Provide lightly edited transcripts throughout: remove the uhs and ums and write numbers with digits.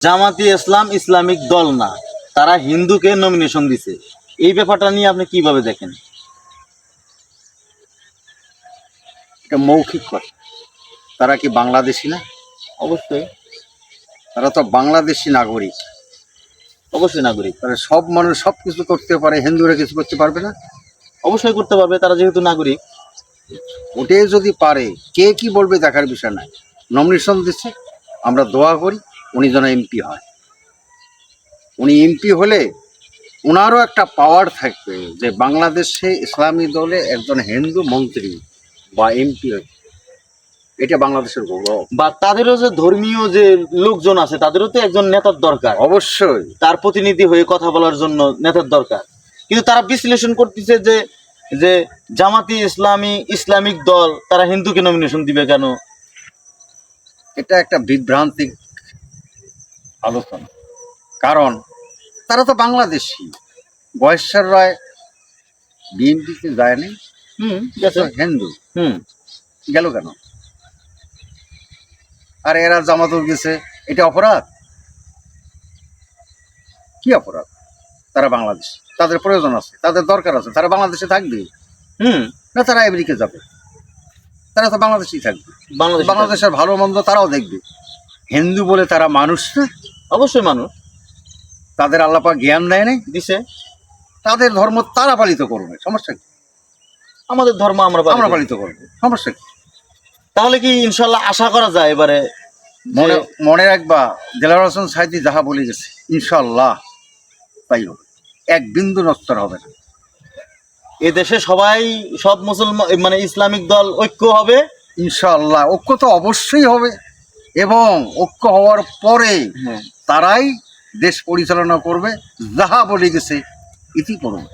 জামাতি ইসলাম ইসলামিক দল না, তারা হিন্দুকে নমিনেশন দিছে। এই ব্যাপারটা নিয়ে আপনি কিভাবে দেখেন? এটা মৌখিক কথা। তারা কি বাংলাদেশি না? অবশ্যই, তারা তো বাংলাদেশি নাগরিক। অবশ্যই নাগরিক। তারা সব মানুষ সব কিছু করতে পারে, হিন্দুরা কিছু করতে পারবে না? অবশ্যই করতে পারবে, তারা যেহেতু নাগরিক। ওটাই যদি পারে, কে কি বলবে দেখার বিষয় নাই। নমিনেশন দিচ্ছে, আমরা দোয়া করি উনি যেন এমপি হয়। উনি এমপি হলে ওনারও একটা পাওয়ার থাকবে যে বাংলাদেশে ইসলামী দলে একজন হিন্দু মন্ত্রী বা এমপি হয়, এটা বাংলাদেশের গৌরব। বা তাদেরও যে ধর্মীয় যে লোকজন আছে, তাদেরও তো একজন নেতার দরকার। অবশ্যই তার প্রতিনিধি হয়ে কথা বলার জন্য নেতার দরকার। কিন্তু তারা বিশ্লেষণ করতেছে যে যে জামাতি ইসলামী ইসলামিক দল তারা হিন্দুকে নমিনেশন দিবে কেন? এটা একটা বিভ্রান্তিক আলোচনা। কারণ তারা তো বাংলাদেশি। বয়েশ্বর রায় বিএনপিতে যায়নি, গেছে। হিন্দু, হুম গেল কেন? আর এরা জামাতও গেছে, এটা অপরাধ? কি অপরাধ? তারা বাংলাদেশ, তাদের প্রয়োজন আছে, তাদের দরকার আছে, তারা বাংলাদেশে থাকবে না তারা আমেরিকা যাবে? তারা তো বাংলাদেশেই থাকবে। বাংলাদেশের ভালো মন্দ তারাও দেখবে। হিন্দু বলে তারা মানুষ না? অবশ্যই মানুষ। তাদের আল্লাপাক জ্ঞান দেয় নাই, দিছে। তাদের ধর্ম তারা পালিত করবে, সমস্যা কি? আমাদের ধর্ম আমরা পালিত করবো, সমস্যা কি? তাহলে কি ইনশাল্লাহ আশা করা যায় এবারে? মনে রাখবা, দেলাওয়ার হোসেন সাইদি যাহা বলে গেছে ইনশাল্লাহ তাই হবে, এক বিন্দু নষ্ট হবে না। এদেশে সবাই, সব মুসলমান মানে ইসলামিক দল ঐক্য হবে ইনশাল্লাহ। ঐক্য তো অবশ্যই হবে, এবং ঐক্য হওয়ার পরে তারাই দেশ পরিচালনা করবে, যাহা বলে গেছে ইতি করবে,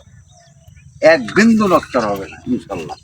এক বিন্দু নষ্ট হবে না ইনশাল্লাহ।